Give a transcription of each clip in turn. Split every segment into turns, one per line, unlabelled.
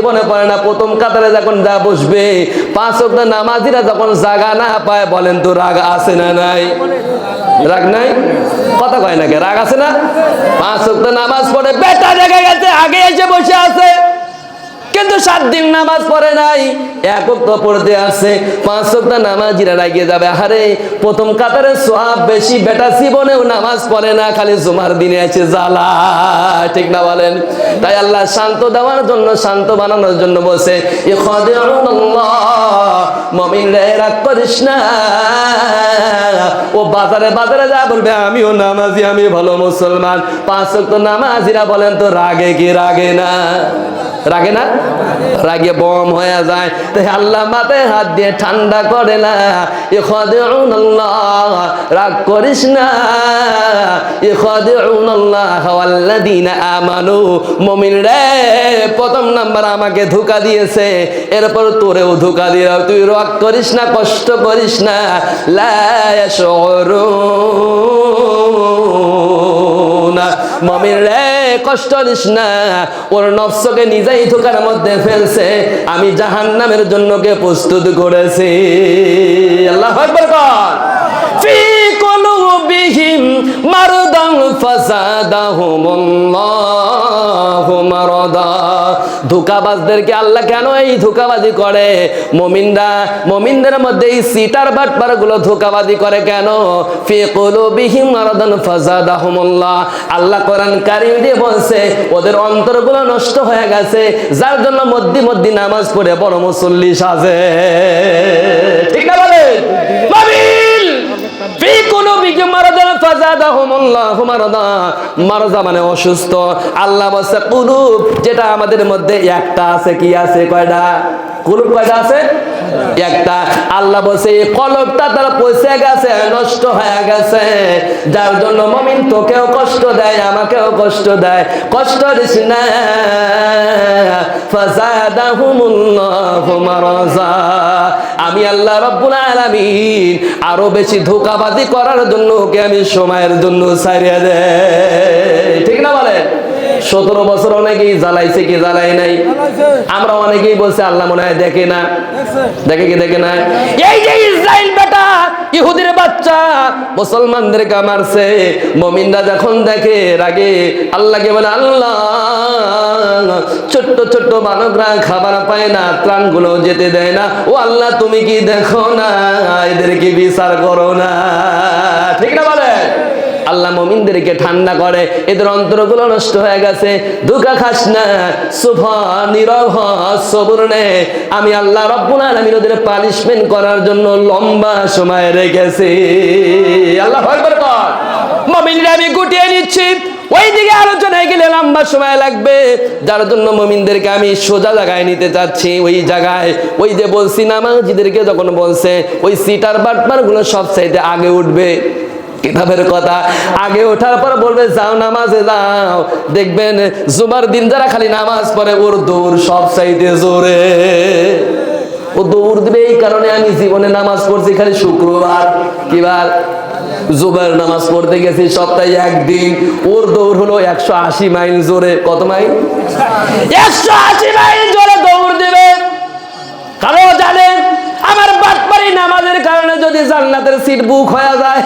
জীবনে পড়ে না, প্রথম কাতারে যখন যা বসবে, 5 ওয়াক্ত নামাজিরা যখন জায়গা না পায়, বলেন তো রাগ আছে না নাই? রাগ নাই? কথা কয় না কে? রাগ আছে না? 5 ওয়াক্ত নামাজ পড়ে বেটা দেখা গেছে আগে এসে বসে আছে, কিন্তু 7 দিন নামাজ পড়ে নাই, 1 ওয়াক্ত পড়তে আসছে। 5 ওয়াক্ত নামাজিরা রাগিয়ে যাবে, আরে প্রথম কাতারে সওয়াব বেশি, বেটা জীবনেও নামাজ পড়ে না, খালি জুমার দিনে এসে জ্বালা। ঠিক না বলেন? তাই আল্লাহ শান্ত দেওয়ার জন্য, শান্ত বানানোর জন্য বলছে, ইখাদিউনাল্লাহ, মুমিন রে রাগ করিস না। ও বাজারে বাজারে যা বলবে আমিও নামাজি, আমি ভালো মুসলমান। 5 ওয়াক্ত নামাজিরা বলেন তো রাগে কি রাগে না? রাগে না? রাগে বম হয়ে যায়। তাই আল্লাহ মাথায় হাত দিয়ে ঠান্ডা করে না, ইখাদিউনাল্লাহ, রাগ করিস না। ইখাদিউনাল্লাহ ওয়াল্লাযীনা আমানু, মুমিন রে প্রথম নাম্বার আমাকে ধোঁকা দিয়েছে, এরপর তোরেও ধোঁকা দিয়ে, তুই রাগ করিস না, কষ্ট করিস না। লা ইয়াশউরুনা, মুমিন রে কষ্ট দিস না, ওর নফসকে নিজেই ধোঁকার মধ্যে ফেলছে, আমি জাহান্নামের জন্য কে প্রস্তুত করেছি। আল্লাহু আকবার কর। ফি কুলুবিহিম মারদান ফাযাদাহুমুল্লাহু মারদা। ধোঁকাবাজদেরকে আল্লাহ কেন এই ধোঁকাবাজি করে? মুমিনদের মধ্যে এই সিটার বাটপার গুলো ধোঁকাবাজি করে কেন? ফি কুলুবিহিম মারদান ফাযাদাহুমুল্লাহ, আল্লাহ কোরআন কারীম দিয়ে বলছে ওদের অন্তরগুলো নষ্ট হয়ে গেছে, যার জন্য মধ্যে মধ্যে নামাজ পড়ে বড় মুসল্লি সাজে। ঠিক না বলেন? মুমিন ফি কুলুবিহিম মারদান ফাযাদাহুমুল্লাহু মারদা, মারদা মানে অসুস্থ। আল্লাহ বলছে কুলুব, যেটা আমাদের মধ্যে একটা আছে, কি আছে? কয়টা কুলুব? কয়টা আছে? একটা। আল্লাহ বলছে এই কলবটা তার পচে গেছে, নষ্ট হয়ে গেছে, যার জন্য মুমিন তোকেও কষ্ট দেয়, আমাকেও কষ্ট দেয়। কষ্ট দিস না। ফাযাদাহুমুল্লাহু মারদা, আমি আল্লাহ রাব্বুল আলামিন আরো বেশি ধোঁকাবাজি করার জন্য ওকে আমি সময়ের জন্য ছাড়িয়ে দেয়। ঠিক না বলে? 17 বছর অনেকেই জ্বালাইছে, কি জ্বালাই নাই? আমরা অনেকেই বলছে আল্লাহ মনে হয় দেখে না। দেখে কি দেখে না? এই যে ইসরাইল বেটা, ইহুদির বাচ্চা মুসলমানদেরকে মারছে, মুমিনরা যখন দেখে রাগে আল্লাহকে বলে, আল্লাহ ছোট্ট ছোট্ট বালকরা খাবার পায় না, ত্রাণগুলো যেতে দেয় না, ও আল্লাহ তুমি কি দেখো না? এদেরকে বিচার করো না। ঠিক না বলে? আল্লাহ মুমিনদেরকে ঠান্ডা করে, এদের অন্তরগুলো নষ্ট হয়ে গেছে, ধোঁকা খাস না, সুবহান নীরব হ, সবর নে। আমি আল্লাহ রাব্বুল আলামিন ওদের পানিশমেন্ট করার জন্য লম্বা সময় রেখেছি। আল্লাহু আকবার কর। মুমিনরা আমি গুটিয়ে নিচ্ছি, ওই দিকে আলোচনায় গেলে লম্বা সময় লাগবে, যার জন্য মুমিনদেরকে আমি সোজা জায়গায় নিতে চাচ্ছি। ওই জায়গায় ওই যে বলছি নামাজিদেরকে যখন বলছে ওই সিটার বাটপার গুলো সব চাইতে আগে উঠবে, কিতাবের কথা, আগে ওঠার পর বলবে যাও নামাজে যাও, দেখবেন জুমার দিন যারা খালি নামাজ পড়ে ওর দৌড় সব চাইতে জোরে, ও দৌড় দিবে। এই কারণে আমি জীবনে নামাজ পড়ছি খালি শুক্রবার, কিবার জুমার নামাজ পড়তে গেছি সপ্তাহে একদিন, ওর দৌড় হলো 180 মাইল জোরে। কত মাইল? 180 মাইল জোরে দৌড় দিবে। কারণ জানেন আমার বাটপারি নামাজের কারণে যদি জান্নাতের সিট বুক হয়ে যায়,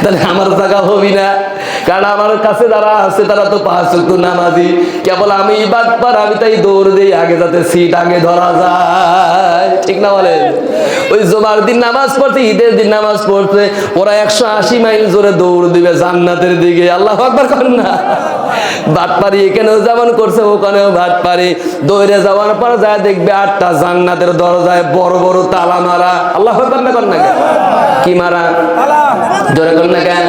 তাহলে আমার জায়গা হবি না। কারণ আমার কাছে যারা আছে তারা তো 5 ওয়াক্ত নামাজি, কেবল আমি বাটপার, আমি তাই দৌড় দিই আগে, যাতে সিট আগে ধরা যায়। ঠিক না বলেন? ওই জুমার দিন নামাজ পড়তে, ঈদের দিন নামাজ পড়তে ওরা 180 মাইল জোরে দৌড় দিবে জান্নাতের দিকে। আল্লাহু আকবার করেন না? বাটপারি এখানেও যেমন করছে ওখানেও বাটপারি। দৌড়ে যাওয়ার পর যায় দেখবে 8টা জান্নাতের দরজায় বড় বড় তালা মারা। আল্লাহু আকবার না করেন না? কি মারা? জোরে করেন না কেন?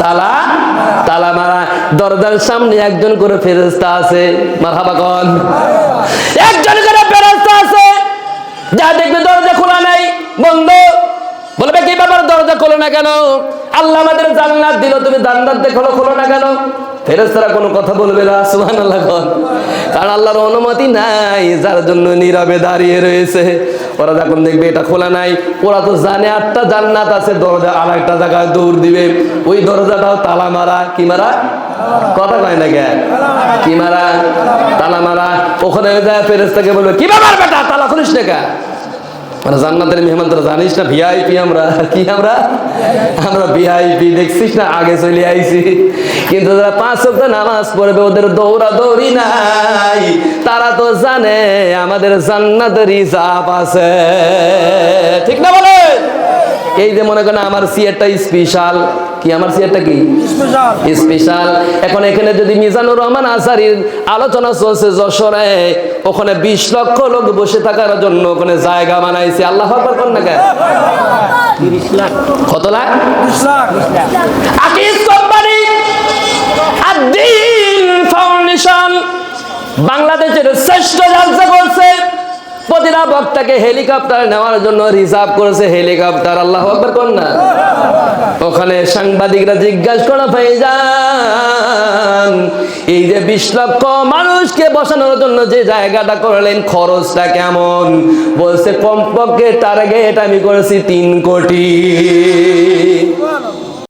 তালা, তালা মারা। দরজার সামনে একজন করে ফেরেশতা আছে, মারহাবা কোন? একজন করে ফেরেশতা আছে, যা দেখবে দরজা খোলা নাই, বন্ধ, বলবে কি ব্যাপার দরজা খোলো না কেন? আল্লাহ আমাদের জান্নাত দিল, তুমি জান্নাত দেখো খোলো না কেন? ফেরেশতারা কোনো কথা বলবে না, সুবহানাল্লাহ। কারণ আল্লাহর অনুমতি নাই, যার জন্য নীরবে দাঁড়িয়ে রয়েছে। ওরা যখন দেখবে এটা খোলা নাই, ওরা তো জানে 8টা জান্নাত আছে, দরজা আর একটা জায়গায় দৌড় দিবে, ওই দরজাটাও তালা মারা। কি মারা? কথা কয় না কে? কি মারা? তালা মারা। ওখানে যায় ফেরেশতাকে বলবে কি ব্যাপার বেটা, তালা খুলিস না কে? মানে জান্নাতের মেহমান তোরা জানিস না ভিআইপি আমরা, কি আমরা ভিআইপি, দেখছিস না আগে চলে আইছি। কিন্তু যারা 5 ওয়াক্ত নামাজ পড়বে ওদের দৌড়াদৌড়ি নাই, তারা তো জানে আমাদের জান্নাতের রিজার্ভ আছে, ঠিক না বলে? এই যে মনে করেন আমার সিয়ারটা স্পেশাল, কি আমার সিয়ারটা কি স্পেশাল। এখন এখানে যদি মিজানুর রহমান আসারির আলোচনা চলছে যশোরে, ওখানে 20 লক্ষ লোক বসে থাকার জন্য ওখানে জায়গা বানাইছে। আল্লাহু আকবার কোন না? 30 লাখ। কত লাখ? 30 লাখ। আকিস কোম্পানি আদ-দ্বীন ফাউন্ডেশন বাংলাদেশের শ্রেষ্ঠ জালসা করছে। প্রতিটা বক্তাকে হেলিকপ্টার নেওয়ার জন্য রিজার্ভ করেছে হেলিকপ্টার। আল্লাহু আকবার কোন না? ওখানে সাংবাদিকরা জিজ্ঞাসা করে ভাইজান এই যে 20 লক্ষ মানুষকে বসানোর জন্য যে জায়গাটা করলেন খরচটা কেমন? বলছে কমপক্ষে টার্গেট আমি করেছি 3 কোটি।